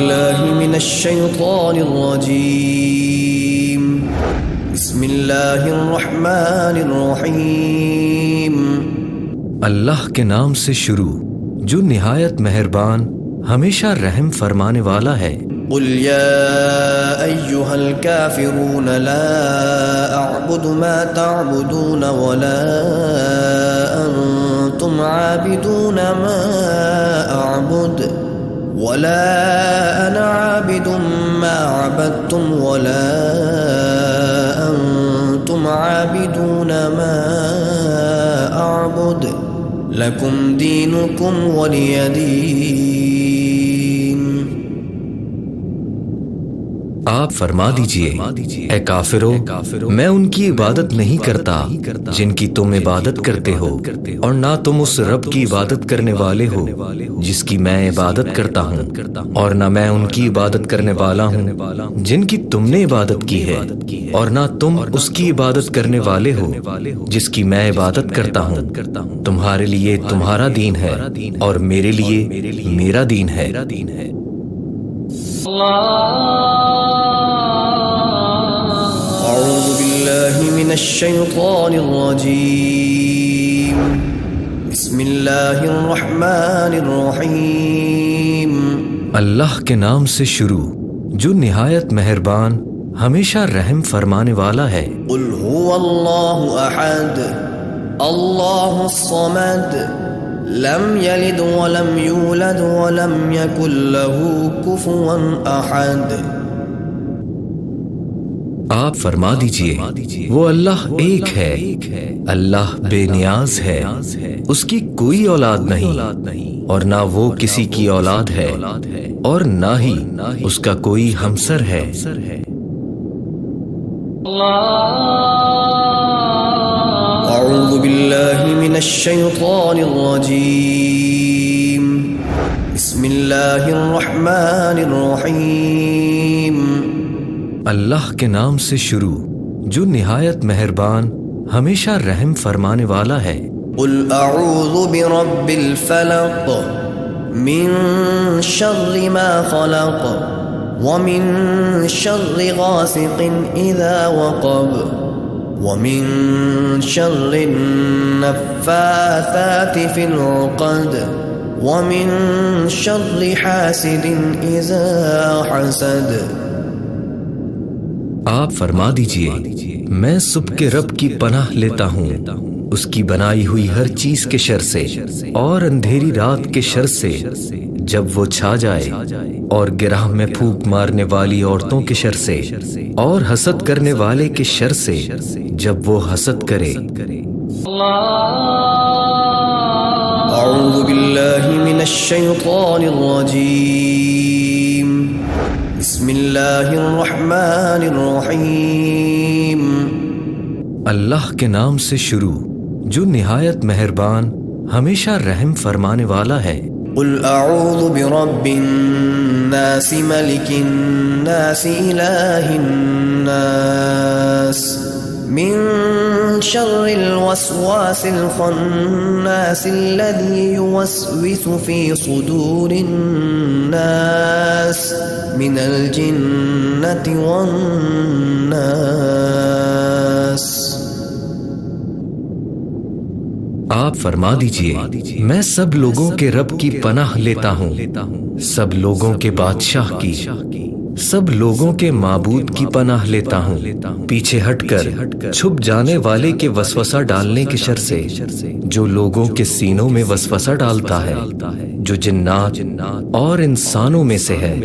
الله من الشيطان الرجيم. بسم الله الرحمن الرحیم. اللہ کے نام سے شروع جو نہایت مہربان ہمیشہ رحم فرمانے والا ہے۔ قل يا أيها الكافرون لا أعبد ما تعبدون ولا أنتم عابدون ما أعبد ولا أنا عابد ما عبدتم ولا أنتم عابدون ما أعبد لكم دينكم ولي دين. آپ فرما دیجئے اے کافرو، میں ان کی عبادت نہیں کرتا جن کی تم عبادت کرتے ہو، اور نہ تم اس رب کی عبادت کرنے والے ہو جس کی میں عبادت کرتا ہوں، اور نہ میں ان کی عبادت کرنے والا ہوں جن کی تم نے عبادت کی ہے، اور نہ تم اس کی عبادت کرنے والے ہو جس کی میں عبادت کرتا ہوں۔ تمہارے لیے تمہارا دین ہے اور میرے لیے میرا دین ہے۔ أعوذ بالله من الشيطان الرجيم. بسم الله الرحمن الرحیم. اللہ کے نام سے شروع جو نہایت مہربان ہمیشہ رحم فرمانے والا ہے۔ قل هو الله أحد الله الصمد لم يلد ولم يولد ولم يكن له كفوا أحد. آپ فرما دیجئے وہ اللہ ایک ہے، اللہ بے نیاز ہے، اس کی کوئی اولاد نہیں اور نہ وہ کسی کی اولاد ہے، اور نہ ہی اس کا کوئی ہمسر ہے۔ أعوذ بالله من الشيطان الرجيم. بسم الله الرحمن الرحیم. اللہ کے نام سے شروع جو نہایت مہربان ہمیشہ رحم فرمانے والا ہے۔ قل اعوذ برب الفلق من شر ما خلق ومن شر غاسق اذا وقب ومن شر النفاثات في العقد ومن شر حاسد اذا حسد. آپ فرما دیجئے میں صبح کے رب کی پناہ لیتا ہوں اس کی بنائی ہوئی ہر چیز کے شر سے، اور اندھیری رات کے شر سے جب وہ چھا جائے، اور گرہ میں پھونک مارنے والی عورتوں کے شر سے، اور حسد کرنے والے کے شر سے جب وہ حسد کرے۔ اعوذ باللہ من الشیطان الرجیم. بسم اللہ الرحمن الرحیم. اللہ کے نام سے شروع جو نہایت مہربان ہمیشہ رحم فرمانے والا ہے۔ قل اعوذ برب الناس ملک الناس الہ الناس من شر الوسواس الخناس الذي يوسوس في صدور الناس من الجنة والناس. آپ فرما دیجئے میں سب لوگوں کے رب کی پناہ لیتا ہوں، سب لوگوں کے بادشاہ کی، سب لوگوں کے معبود کی پناہ لیتا ہوں، پیچھے ہٹ کر چھپ جانے والے کے وسوسہ ڈالنے کے شر سے جو لوگوں کے سینوں میں وسوسہ ڈالتا ہے، جو جنات اور انسانوں میں سے ہے۔